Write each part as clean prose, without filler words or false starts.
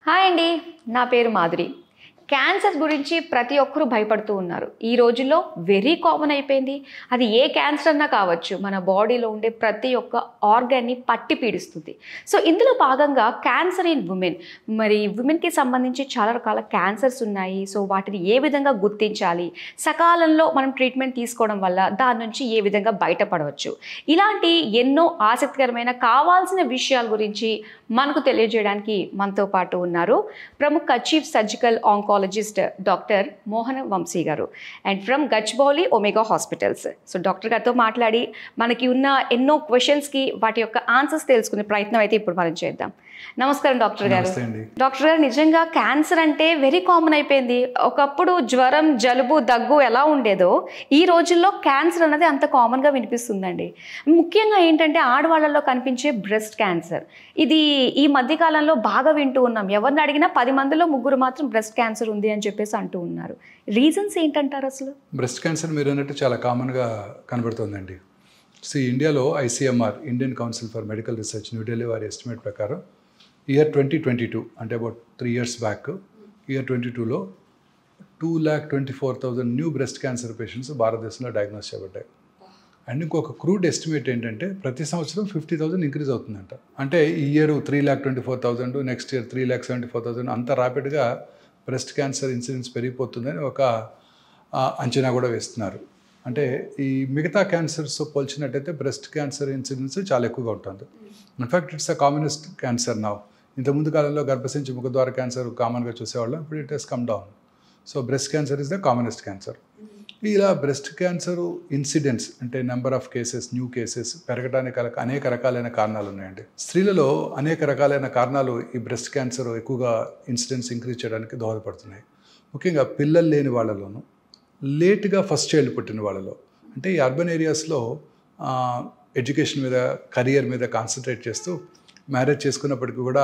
Hi అండి, నా పేరు మాధురి. క్యాన్సర్ గురించి ప్రతి ఒక్కరూ భయపడుతూ ఉన్నారు. ఈ రోజుల్లో వెరీ కామన్ అయిపోయింది. అది ఏ క్యాన్సర్ అన్నా కావచ్చు, మన బాడీలో ఉండే ప్రతి ఒక్క ఆర్గాన్ని పట్టి పీడిస్తుంది. సో ఇందులో భాగంగా క్యాన్సర్ ఇన్ ఉమెన్, మరి ఉమెన్కి సంబంధించి చాలా రకాల క్యాన్సర్స్ ఉన్నాయి. సో వాటిని ఏ విధంగా గుర్తించాలి, సకాలంలో మనం ట్రీట్మెంట్ తీసుకోవడం వల్ల దాని నుంచి ఏ విధంగా బయటపడవచ్చు, ఇలాంటి ఎన్నో ఆసక్తికరమైన కావాల్సిన విషయాల గురించి మనకు తెలియజేయడానికి మనతో పాటు ఉన్నారు ప్రముఖ చీఫ్ సర్జికల్ ఆంకాలజిస్ట్ డాక్టర్ మోహన వంశీ గారు and from Gachibowli omega hospitals. So doctor గారితో మాట్లాడి మనకి ఉన్న ఎన్నో క్వశ్చన్స్కి వాటి యొక్క ఆన్సర్స్ తెలుసుకునే ప్రయత్నం అయితే ఇప్పుడు మనం చేద్దాం. నమస్కారం డాక్టర్ గారు. డాక్టర్ గారు, నిజంగా క్యాన్సర్ అంటే వెరీ కామన్ అయిపోయింది. ఒకప్పుడు జ్వరం, జలుబు, దగ్గు ఎలా ఉండేదో ఈ రోజుల్లో క్యాన్సర్ అన్నది అంత కామన్గా వినిపిస్తుందండి. ముఖ్యంగా ఏంటంటే ఆడవాళ్ళలో కనిపించే బ్రెస్ట్ క్యాన్సర్, ఇది ఈ మధ్యకాలంలో బాగా వింటూ ఉన్నాం. ఎవరిని అడిగినా 10 మందిలో 3 మాత్రం బ్రెస్ట్ క్యాన్సర్ ఉంది అని చెప్పేసి అంటూ ఉన్నారు. రీజన్స్ ఏంటంటారు అసలు? బ్రెస్ట్ క్యాన్సర్ మీరు అన్నట్టు చాలా కామన్గా కనబడుతుందండి. ఇండియాలో ICMR, Indian council for medical research, New Delhi వారి ఎస్టిమేట్ ప్రకారం ఇయర్ 2022 అంటే అబౌట్ 3 years బ్యాక్, ఇయర్ 2022లో 2,24,000 న్యూ బ్రెస్ట్ క్యాన్సర్ పేషెంట్స్ భారతదేశంలో డయాగ్నోస్ చేయబడ్డాయి. అండ్ ఇంకొక క్రూడ్ ఎస్టిమేట్ ఏంటంటే ప్రతి సంవత్సరం 50,000 ఇంక్రీజ్ అవుతుందంట. అంటే ఈ ఇయర్ 3,24,000, నెక్స్ట్ ఇయర్ 3,74,000, అంత ర్యాపిడ్గా బ్రెస్ట్ క్యాన్సర్ ఇన్సిడెన్స్ పెరిగిపోతుందని ఒక అంచనా కూడా వేస్తున్నారు. అంటే ఈ మిగతా క్యాన్సర్స్ పోల్చినట్టయితే బ్రెస్ట్ క్యాన్సర్ ఇన్సిడెన్స్ చాలా ఎక్కువగా ఉంటుంది. In fact it's a commonest cancer now. ఇంతకుముందు కాలంలో గర్భసంచి ముఖద్వార క్యాన్సర్ కామన్గా చూసేవాళ్ళం, ఇప్పుడు it has come down. So breast cancer is the commonest cancer. ఇలా బ్రెస్ట్ క్యాన్సర్ ఇన్సిడెంట్స్ అంటే number of cases, new cases పెరగడానికి అనేక రకాలైన కారణాలు ఉన్నాయండి. స్త్రీలలో అనేక రకాలైన కారణాలు ఈ బ్రెస్ట్ క్యాన్సర్ ఎక్కువగా ఇన్సిడెన్స్ ఇంక్రీజ్ చేయడానికి దోహదపడుతున్నాయి. ముఖ్యంగా పిల్లలు లేని వాళ్ళలోనూ, లేట్గా ఫస్ట్ చైల్డ్ పుట్టిన వాళ్ళలో, అంటే ఈ అర్బన్ ఏరియాస్లో ఎడ్యుకేషన్ మీద, కెరియర్ మీద కాన్సన్ట్రేట్ చేస్తూ మ్యారేజ్ చేసుకున్నప్పటికీ కూడా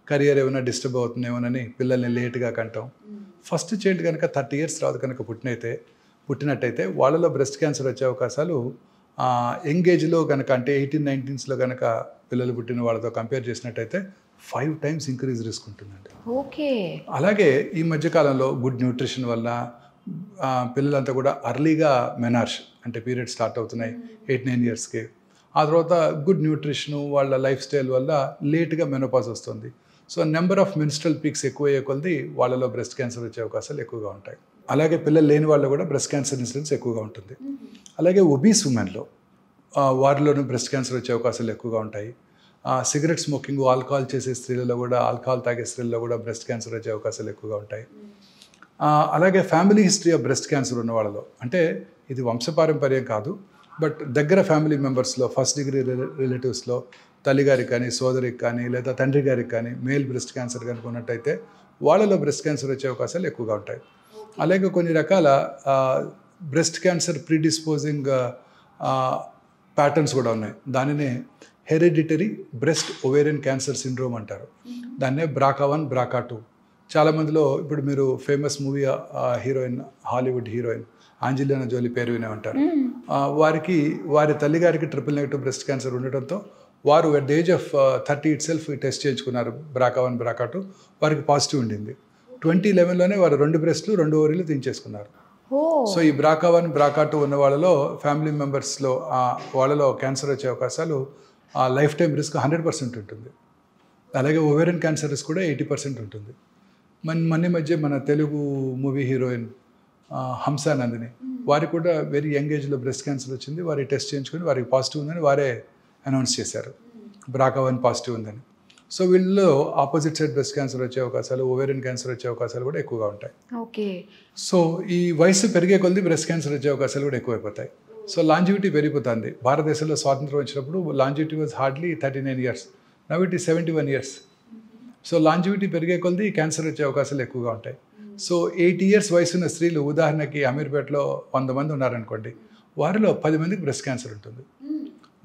కెరియర్ ఏమైనా డిస్టర్బ్ అవుతుందేమోనని పిల్లల్ని లేట్గా కంటాం. ఫస్ట్ చైల్డ్ కనుక 30 years తర్వాత కనుక పుట్టినట్టయితే వాళ్ళలో బ్రెస్ట్ క్యాన్సర్ వచ్చే అవకాశాలు యంగ్ ఏజ్లో కనుక, అంటే 18-19 కనుక పిల్లలు పుట్టిన వాళ్ళతో కంపేర్ చేసినట్టయితే 5 times ఇంక్రీజ్ రిస్క్ ఉంటుందండి. ఓకే. అలాగే ఈ మధ్యకాలంలో గుడ్ న్యూట్రిషన్ వల్ల పిల్లలంతా కూడా అర్లీగా మెనార్ష్ అంటే పీరియడ్ స్టార్ట్ అవుతున్నాయి 8-9 yearsకి. ఆ తర్వాత గుడ్ న్యూట్రిషను, వాళ్ళ లైఫ్ స్టైల్ వల్ల లేట్గా మెనోపాజ్ వస్తుంది. So number of menstrual peaks ఎక్కువయ్యే కొలది వాళ్ళలో బ్రెస్ట్ క్యాన్సర్ వచ్చే అవకాశాలు ఎక్కువగా ఉంటాయి. అలాగే పిల్లలు లేని వాళ్ళు కూడా బ్రెస్ట్ క్యాన్సర్ ఇన్సిడెన్స్ ఎక్కువగా ఉంటుంది. అలాగే ఒబీస్ ఉమెన్లో వారిలోనూ బ్రెస్ట్ క్యాన్సర్ వచ్చే అవకాశాలు ఎక్కువగా ఉంటాయి. సిగరెట్ స్మోకింగ్, ఆల్కహాల్ చేసే స్త్రీలలో కూడా, ఆల్కహాల్ తాగే స్త్రీలలో కూడా బ్రెస్ట్ క్యాన్సర్ వచ్చే అవకాశాలు ఎక్కువగా ఉంటాయి. అలాగే family history of breast cancer ఉన్న వాళ్ళలో, అంటే ఇది వంశపారంపర్యం కాదు, బట్ దగ్గర ఫ్యామిలీ మెంబర్స్లో, ఫస్ట్ డిగ్రీ రిలేటివ్స్లో తల్లిగారికి కానీ, సోదరికి కానీ, లేదా తండ్రి గారికి కానీ మేల్ బ్రెస్ట్ క్యాన్సర్ కనుక ఉన్నట్టయితే వాళ్ళలో బ్రెస్ట్ క్యాన్సర్ వచ్చే అవకాశాలు ఎక్కువగా ఉంటాయి. అలాగే కొన్ని రకాల బ్రెస్ట్ క్యాన్సర్ ప్రీడిస్పోజింగ్ ప్యాటర్న్స్ కూడా ఉన్నాయి. దానినే hereditary breast ovarian cancer syndrome అంటారు. దాన్నే BRCA1, BRCA2. చాలామందిలో ఇప్పుడు మీరు famous movie heroine, Hollywood heroine Angelina Jolie పేరు వినే ఉంటారు. వారి తల్లిగారికి ట్రిపుల్-నెగటివ్ బ్రెస్ట్ క్యాన్సర్ ఉండటంతో వారు at the age of 30 itself test చేయించుకున్నారు. BRCA1, BRCA2 వారికి పాజిటివ్ ఉండింది. 2011లోనే వారు 2 breastలు 2 ovaries తీయించేసుకున్నారు. సో ఈ BRCA1, BRCA2 ఉన్న వాళ్ళలో, ఫ్యామిలీ మెంబర్స్లో వాళ్ళలో క్యాన్సర్ వచ్చే అవకాశాలు లైఫ్ టైం రిస్క్ 100% ఉంటుంది. అలాగే ఓవేరియన్ క్యాన్సర్ రిస్క్ కూడా 80% ఉంటుంది. మన మధ్య మన తెలుగు మూవీ హీరోయిన్ హంసా నందిని, వారికి కూడా వెరీ యంగ్ ఏజ్లో బ్రెస్ట్ క్యాన్సర్ వచ్చింది. వారి టెస్ట్ చేయించుకొని వారికి పాజిటివ్ ఉందని వారే అనౌన్స్ చేశారు, BRCA1 పాజిటివ్ ఉందని. సో వీళ్ళలో ఆపోజిట్ సైడ్ బ్రెస్ట్ క్యాన్సర్ వచ్చే అవకాశాలు, ఓవేరియన్ క్యాన్సర్ వచ్చే అవకాశాలు కూడా ఎక్కువగా ఉంటాయి. ఓకే. సో ఈ వయసు పెరిగే కొలది బ్రెస్ట్ క్యాన్సర్ వచ్చే అవకాశాలు కూడా ఎక్కువైపోతాయి. సో లాంజివిటీ పెరిగిపోతుంది. భారతదేశంలో స్వాతంత్రం వచ్చినప్పుడు longevity was hardly 39 years. Now it is 71 years. So longevity పెరిగే కొలది క్యాన్సర్ వచ్చే అవకాశాలు ఎక్కువగా ఉంటాయి. సో 80 years వయసున్న స్త్రీలు, ఉదాహరణకి అమీర్పేటలో 100 మంది ఉన్నారనుకోండి, వారిలో 10 మందికి బ్రెస్ట్ క్యాన్సర్ ఉంటుంది.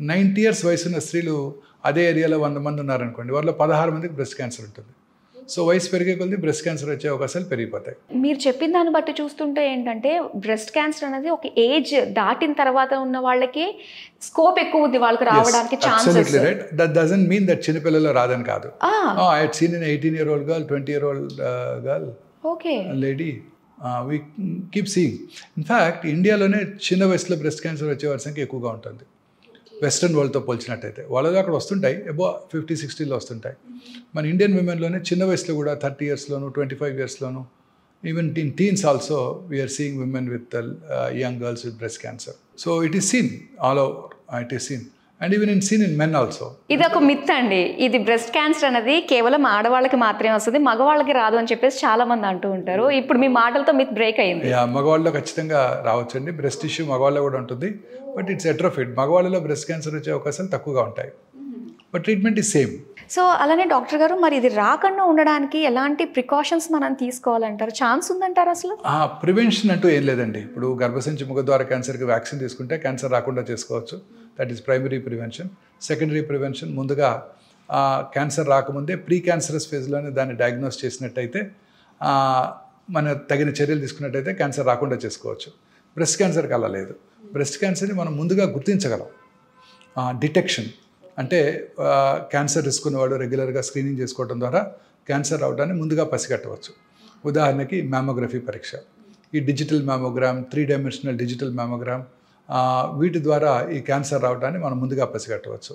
90 years వయసున్న స్త్రీలు అదే ఏరియాలో 100 మంది ఉన్నారనుకోండి, వారిలో 16 మందికి బ్రెస్ట్ క్యాన్సర్ ఉంటుంది. సో వయసు పెరిగే కొద్దీ బ్రెస్ట్ క్యాన్సర్ వచ్చే అవకాశాలు పెరిగిపోతాయి. మీరు చెప్పిన దాన్ని బట్టి చూస్తుంటే ఏంటంటే బ్రెస్ట్ క్యాన్సర్ అనేది ఒక ఏజ్ దాటిన తర్వాత ఉన్న వాళ్ళకి స్కోప్ ఎక్కువ ఉంది, వాళ్ళకి రావడానికి chances. Right, that doesn't mean that చిన్నపిల్లలు రాదని కాదు. I had seen an 18-year-old girl, 20-year-old girl, okay లేడీ. we keep seeing. In fact, ఇండియాలోనే చిన్న వయసులో బ్రెస్ట్ క్యాన్సర్ వచ్చే వారి సంఖ్య ఎక్కువగా ఉంటుంది వెస్ట్రన్ వరల్డ్తో పోల్చినట్టయితే. వాళ్ళలో అక్కడ వస్తుంటాయి, అబో 50-60లో వస్తుంటాయి. మన ఇండియన్ విమెన్లోనే చిన్న వయసులో కూడా 30 yearsలోను 25 yearsలోను, even in teens also we're seeing women with young girls with breast cancer. So it is seen all over, it is seen and even seen in men also. ఇది ఒక మిత్ అండి, ఇది బ్రెస్ట్ క్యాన్సర్ అనేది కేవలం ఆడవాళ్ళకి మాత్రమే వస్తుంది, మగవాళ్ళకి రాదు అని చెప్పేసి చాలా మంది అంటూ ఉంటారు. ఇప్పుడు మీ మాటలతో మిత్ బ్రేక్ అయింది. మగవాళ్ళలో ఖచ్చితంగా రావచ్చండి, బ్రెస్ట్ ఇష్యూ మగవాళ్ళలో కూడా ఉంటుంది, బట్ ఇట్స్ ఎట్రోఫిడ్. మగవాళ్ళలో బ్రెస్ట్ క్యాన్సర్ వచ్చే అవకాశాలు తక్కువగా ఉంటాయి, but treatment is same. So అలానే డాక్టర్ గారు, మరి ఇది రాకుండా ఉండడానికి ఎలాంటి ప్రికాషన్స్ మనం తీసుకోవాలంటారు? ఛాన్స్ ఉందంటారు అసలు? ప్రివెన్షన్ అంటూ ఏం లేదండి. ఇప్పుడు గర్భసంచి ముఖద్వార క్యాన్సర్కి వ్యాక్సిన్ తీసుకుంటే క్యాన్సర్ రాకుండా చేసుకోవచ్చు, that is primary prevention. Secondary prevention, ముందుగా క్యాన్సర్ రాకముందే ప్రీ క్యాన్సరస్ ఫేజ్లోనే దాన్ని డయాగ్నోస్ చేసినట్టయితే, మన తగిన చర్యలు తీసుకున్నట్టయితే క్యాన్సర్ రాకుండా చేసుకోవచ్చు. బ్రెస్ట్ క్యాన్సర్కి అలా లేదు. బ్రెస్ట్ క్యాన్సర్ని మనం ముందుగా గుర్తించగలం. డిటెక్షన్ అంటే క్యాన్సర్ రిస్క్ ఉన్నవాడు రెగ్యులర్గా స్క్రీనింగ్ చేసుకోవడం ద్వారా క్యాన్సర్ రావడాన్ని ముందుగా పసిగట్టవచ్చు. ఉదాహరణకి మ్యామోగ్రఫీ పరీక్ష, ఈ digital mammogram, 3-dimensional digital mammogram, వీటి ద్వారా ఈ క్యాన్సర్ రావడాన్ని మనం ముందుగా పసిగట్టవచ్చు.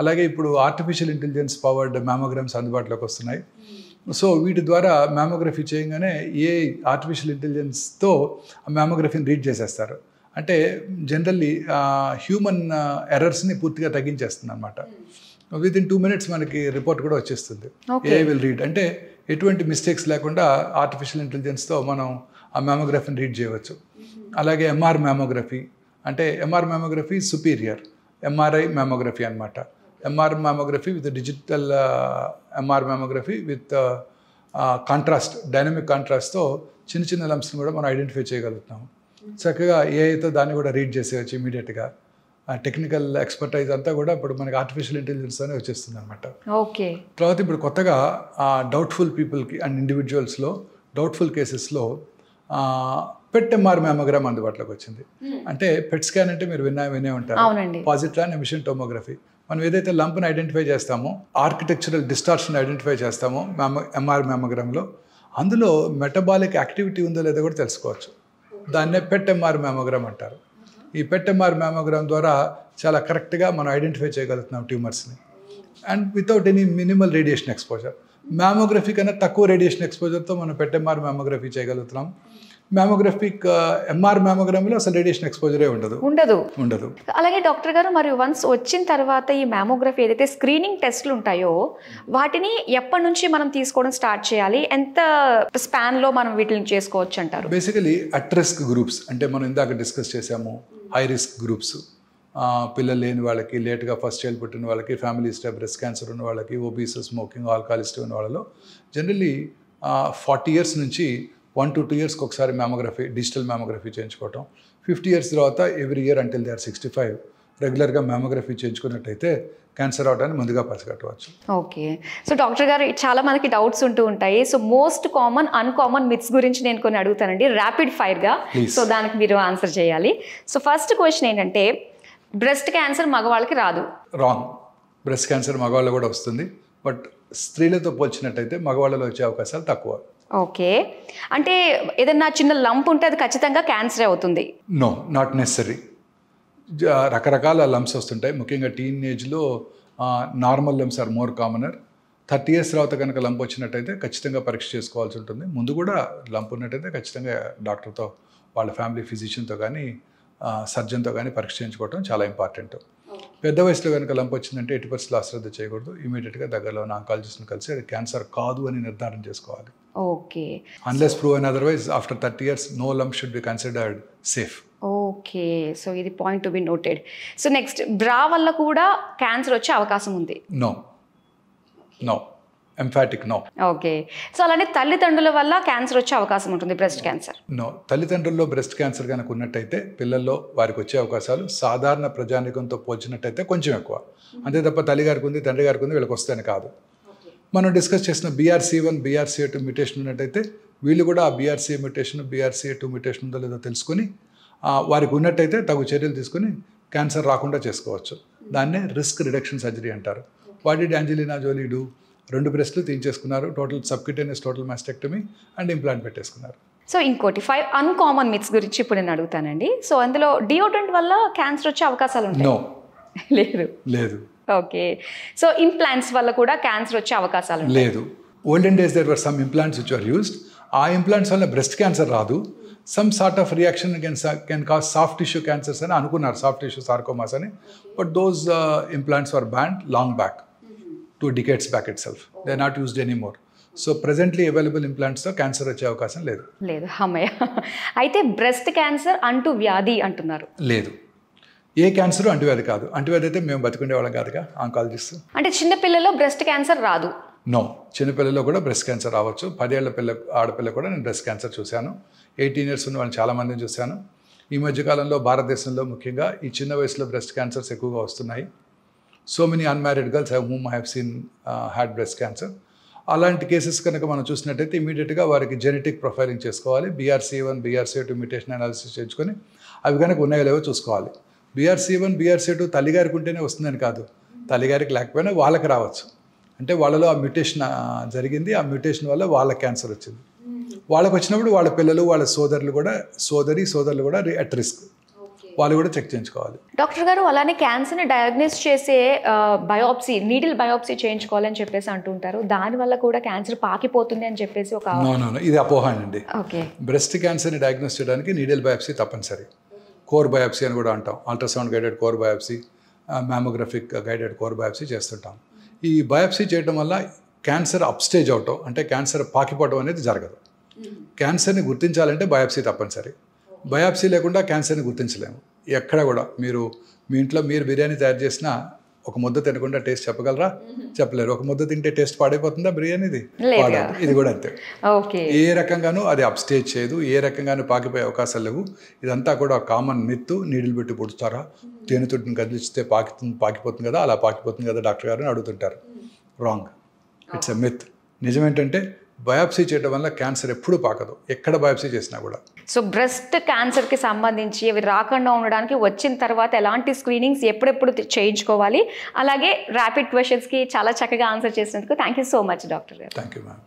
అలాగే ఇప్పుడు ఆర్టిఫిషియల్ ఇంటెలిజెన్స్ పవర్డ్ మ్యామోగ్రామ్స్ అందుబాటులోకి వస్తున్నాయి. సో వీటి ద్వారా మ్యామోగ్రఫీ చేయగానే ఏ ఆర్టిఫిషియల్ ఇంటెలిజెన్స్తో ఆ మ్యామోగ్రఫీని రీడ్ చేసేస్తారు. అంటే జనరల్లీ హ్యూమన్ ఎర్రర్స్ని పూర్తిగా తగ్గించేస్తుంది అనమాట. విత్ ఇన్ 2 minutes మనకి రిపోర్ట్ కూడా వచ్చేస్తుంది. ఏ విల్ రీడ్ అంటే ఎటువంటి మిస్టేక్స్ లేకుండా ఆర్టిఫిషియల్ ఇంటెలిజెన్స్తో మనం ఆ మ్యామోగ్రఫీని రీడ్ చేయవచ్చు. అలాగే ఎంఆర్ మ్యామోగ్రఫీ అంటే MR mammography superior MRI mammography అనమాట. MR mammography with digital MR mammography with contrast, dynamic కాంట్రాస్ట్తో చిన్న చిన్న లంప్స్ని కూడా మనం ఐడెంటిఫై చేయగలుగుతాము. చక్కగా ఏఐతో దాన్ని కూడా రీడ్ చేసేయచ్చు ఇమీడియట్గా. టెక్నికల్ ఎక్స్పర్టైజ్ అంతా కూడా ఇప్పుడు మనకి ఆర్టిఫిషియల్ ఇంటెలిజెన్స్తోనే వచ్చేస్తుంది అనమాట. ఓకే. తర్వాత ఇప్పుడు కొత్తగా డౌట్ఫుల్ పీపుల్కి అండ్ ఇండివిజువల్స్లో డౌట్ఫుల్ కేసెస్లో పెట్ ఎంఆర్ మ్యామోగ్రామ్ అందుబాటులోకి వచ్చింది. అంటే పెట్ స్కాన్ అంటే మీరు వినే ఉంటారు, పాజిట్రాన్ ఎమిషన్ టోమోగ్రఫీ. మనం ఏదైతే లంప్ని ఐడెంటిఫై చేస్తామో, ఆర్కిటెక్చరల్ డిస్టార్షన్ ఐడెంటిఫై చేస్తామో ఎంఆర్ మ్యామోగ్రామ్లో, అందులో మెటబాలిక్ యాక్టివిటీ ఉందో లేదో కూడా తెలుసుకోవచ్చు. దాన్నే పెట్ ఎంఆర్ మ్యామోగ్రామ్ అంటారు. ఈ పెట్ ఎంఆర్ మ్యామోగ్రామ్ ద్వారా చాలా కరెక్ట్గా మనం ఐడెంటిఫై చేయగలుగుతున్నాం ట్యూమర్స్ని, and without any minimal radiation exposure. Mammography కన్నా తక్కువ రేడియేషన్ ఎక్స్పోజర్తో మనం పెట్ ఎంఆర్ మ్యామోగ్రఫీ చేయగలుగుతున్నాం. మ్యామోగ్రఫిక్ ఎంఆర్ మ్యామోగ్రామ్లో అసలు రేడియేషన్ ఎక్స్పోజరే ఉండదు. అలాగే డాక్టర్ గారు, మరి వన్స్ వచ్చిన తర్వాత ఈ మ్యామోగ్రఫీ ఏదైతే స్క్రీనింగ్ టెస్ట్లు ఉంటాయో వాటిని ఎప్పటి నుంచి మనం తీసుకోవడం స్టార్ట్ చేయాలి? ఎంత స్పాన్లో మనం వీటిని చేసుకోవచ్చు అంటారు? బేసికలీ అట్ రిస్క్ గ్రూప్స్ అంటే మనం ఇందాక డిస్కస్ చేసాము, హై రిస్క్ గ్రూప్స్, పిల్లలు లేని వాళ్ళకి, లేట్గా ఫస్ట్ చైల్డ్ పుట్టిన వాళ్ళకి, ఫ్యామిలీ హిస్టరీ బ్రెస్ట్ క్యాన్సర్ ఉన్న వాళ్ళకి, ఒబీస్, స్మోకింగ్, ఆల్కహాలిస్ట్ ఉన్న వాళ్ళలో జనరల్లీ 40 years నుంచి 1 to 2 years ఒకసారి మ్యామోగ్రఫీ, డిజిటల్ మ్యామోగ్రఫీ చేయించుకోవటం. 50 years తర్వాత every year until they are 65 రెగ్యులర్గా మ్యామోగ్రఫీ చేయించుకున్నట్టయితే క్యాన్సర్ అవడానికి ముందుగా పసిగట్టవచ్చు. ఓకే. సో డాక్టర్ గారు, చాలా మనకి డౌట్స్ ఉంటూ ఉంటాయి. So most common, uncommon myths గురించి నేను కొన్ని అడుగుతానండి ర్యాపిడ్ ఫైర్గా. సో దానికి మీరు ఆన్సర్ చేయాలి. సో ఫస్ట్ క్వశ్చన్ ఏంటంటే, బ్రెస్ట్ క్యాన్సర్ మగవాళ్ళకి రాదు. రాంగ్. బ్రెస్ట్ క్యాన్సర్ మగవాళ్ళు కూడా వస్తుంది, బట్ స్త్రీలతో పోల్చినట్టయితే మగవాళ్ళలో వచ్చే అవకాశాలు తక్కువ. ఓకే. అంటే ఏదన్నా చిన్న లంప్ ఉంటే అది ఖచ్చితంగా క్యాన్సర్ అవుతుంది? No, not necessary. రకరకాల లంప్స్ వస్తుంటాయి. ముఖ్యంగా టీనేజ్లో normal lumps are more commoner. 30 years తర్వాత కనుక లంప్ వచ్చినట్టయితే ఖచ్చితంగా పరీక్ష చేసుకోవాల్సి ఉంటుంది. ముందు కూడా లంప్ ఉన్నట్టయితే ఖచ్చితంగా డాక్టర్తో, వాళ్ళ ఫ్యామిలీ ఫిజిషియన్తో కానీ సర్జన్తో కానీ పరీక్ష చేయించుకోవడం చాలా ఇంపార్టెంట్. పెద్ద వయసులో కనుక లంప్ వచ్చిందంటే 80% అశ్రద్ధ చేయకూడదు. ఇమీడియట్గా దగ్గరలో ఉన్న ఆంకాలజిస్ట్ని కలిసి అది క్యాన్సర్ కాదు అని నిర్ధారణ చేసుకోవాలి. Okay. Unless proven otherwise after 30 years no lump should be considered safe. Okay. So ఇది point to be noted. So next, bra వల్ల కూడా క్యాన్సర్ వచ్చే అవకాశం ఉంది? No, emphatic no. Okay. So అలానే తల్లిదండ్రుల వల్ల క్యాన్సర్ వచ్చే అవకాశం ఉంటుంది, బ్రెస్ట్ క్యాన్సర్? నో. తల్లిదండ్రుల్లో బ్రెస్ట్ క్యాన్సర్ కనుక ఉన్నట్టయితే పిల్లల్లో వారికి వచ్చే అవకాశాలు సాధారణ ప్రజానికంతో పోల్చినట్టయితే కొంచెం ఎక్కువ. అంతే తప్ప తల్లి గారికి ఉంది, తండ్రి గారికి ఉంది, వీళ్ళకి వస్తేనే కాదు. మనం డిస్కస్ చేసిన BRCA1 BRCA2 మ్యూటేషన్ ఉన్నట్టయితే వీళ్ళు కూడా ఆ BRCA మ్యూటేషన్ BRCA2 మ్యూటేషన్ ఉందో లేదో తెలుసుకొని వారికి ఉన్నట్టయితే తగు చర్యలు తీసుకొని క్యాన్సర్ రాకుండా చేసుకోవచ్చు. దాన్నే రిస్క్ రిడక్షన్ సర్జరీ అంటారు. What did Angelina Jolie do? 2 బ్రెస్ట్లు తీయించేసుకున్నారు, total subcutaneous total mastectomy and implant పెట్టేసుకున్నారు. సో ఇంకోటి 5 అన్కామన్ మిత్స్ గురించి ఇప్పుడు నేను అడుగుతానండి. సో అందులో డియోడ్రెంట్ వల్ల క్యాన్సర్ వచ్చే అవకాశాలు ఉంటాయి? నో, లేదు. ఓకే. సో ఇంప్లాంట్స్ వల్ల కూడా క్యాన్సర్ వచ్చే అవకాశాలు లేదు. Olden days there were some implants which are used. ఆ ఇంప్లాంట్స్ వల్ల బ్రెస్ట్ క్యాన్సర్ రాదు. Some sort of reaction can cause soft tissue cancers అని అనుకున్నారు, సాఫ్ట్ టిష్యూ సార్కోమాస్ అని. But those implants were banned long back, 2 decades back itself. They are not used anymore. So presently available ఇంప్లాంట్స్తో క్యాన్సర్ వచ్చే అవకాశం లేదు. అమ్మయ్య. అయితే బ్రెస్ట్ క్యాన్సర్ అంటూ వ్యాధి అంటున్నారు? లేదు. ఏ క్యాన్సర్ అంటువ్యాధి కాదు. అంటువ్యాధి అయితే మేము బతికుండే వాళ్ళం కాదుగా, ఆంకాలజిస్ట్. అంటే చిన్నపిల్లలో బ్రెస్ట్ క్యాన్సర్ రాదు? నో, చిన్నపిల్లలో కూడా బ్రెస్ట్ క్యాన్సర్ రావచ్చు. 10 ఏళ్ల ఆడపిల్ల కూడా నేను బ్రెస్ట్ క్యాన్సర్ చూశాను. 18 years ఉన్న వాళ్ళని చాలామందిని చూశాను. ఈ మధ్యకాలంలో భారతదేశంలో ముఖ్యంగా ఈ చిన్న వయసులో బ్రెస్ట్ క్యాన్సర్స్ ఎక్కువగా వస్తున్నాయి. So many unmarried girls whom I have seen had breast cancer. అలాంటి కేసెస్ కనుక మనం చూసినట్టయితే ఇమీడియట్గా వారికి జెనెటిక్ ప్రొఫైలింగ్ చేసుకోవాలి. BRCA1 BRCA2 మ్యూటేషన్ అనాలిసిస్ చేయించుకొని అవి కనుక ఉన్నాయో లేవో చూసుకోవాలి. BRCA1 BRCA2 తల్లిగారికి ఉంటేనే వస్తుందని కాదు, తల్లిగారికి లేకపోయినా వాళ్ళకి రావచ్చు. అంటే వాళ్ళలో ఆ మ్యూటేషన్ జరిగింది, ఆ మ్యూటేషన్ వల్ల వాళ్ళకి క్యాన్సర్ వచ్చింది. వాళ్ళకి వచ్చినప్పుడు వాళ్ళ పిల్లలు, వాళ్ళ సోదరులు కూడా అట్ రిస్క్, వాళ్ళు కూడా చెక్ చేయించుకోవాలి. డాక్టర్ గారు, అలానే క్యాన్సర్ని డయాగ్నోస్ చేసే బయోప్సీ, నీడిల్ బయోప్సీ చేయించుకోవాలని చెప్పేసి అంటుంటారు. దానివల్ల కూడా క్యాన్సర్ పాకిపోతుంది అని చెప్పేసి ఒక ఇది అపోహ అండి. ఓకే. బ్రెస్ట్ క్యాన్సర్ని డయాగ్నోస్ చేయడానికి నీడిల్ బయోప్సీ తప్పనిసరి. కోర్ బయోప్సీ అని కూడా అంటాం. Ultrasound guided core biopsy, mammographic guided core biopsy చేస్తుంటాం. ఈ బయోప్సీ చేయడం వల్ల క్యాన్సర్ అప్స్టేజ్ అవటం, అంటే క్యాన్సర్ పాకిపోవడం అనేది జరగదు. క్యాన్సర్ని గుర్తించాలంటే బయోప్సీ తప్పనిసరి. బయాప్సీ లేకుండా క్యాన్సర్ని గుర్తించలేము. ఎక్కడ కూడా మీరు మీ ఇంట్లో మీరు బిర్యానీ తయారు చేసినా ఒక ముద్ద తినకుండా టేస్ట్ చెప్పగలరా? చెప్పలేరు. ఒక ముద్ద తింటే టేస్ట్ పాడైపోతుందా బిర్యానీది? పాడదు. ఇది కూడా అంతే. ఏ రకంగానూ అది అప్స్టేజ్ చేయదు, ఏ రకంగానూ పాకిపోయే అవకాశాలు లేవు. ఇదంతా కూడా కామన్ మిత్. నీడిల్ పెట్టి పుడుతారా, తేనెతుట్టిని కదిలిస్తే పాకిపోతుంది కదా, అలా పాకిపోతుంది కదా డాక్టర్ గారు అని అడుగుతుంటారు. రాంగ్. It's a myth. నిజమేంటంటే బయాప్సీ చేయడం వల్ల క్యాన్సర్ ఎప్పుడూ పాకదు, ఎక్కడ బయాప్సీ చేసినా కూడా. సో బ్రెస్ట్ క్యాన్సర్కి సంబంధించి అవి రాకుండా ఉండడానికి వచ్చిన తర్వాత ఎలాంటి స్క్రీనింగ్స్ ఎప్పుడెప్పుడు చేయించుకోవాలి, అలాగే ర్యాపిడ్ క్వశ్చన్స్కి చాలా చక్కగా ఆన్సర్ చేసినందుకు thank you so much doctor గారు. Thank you ma'am.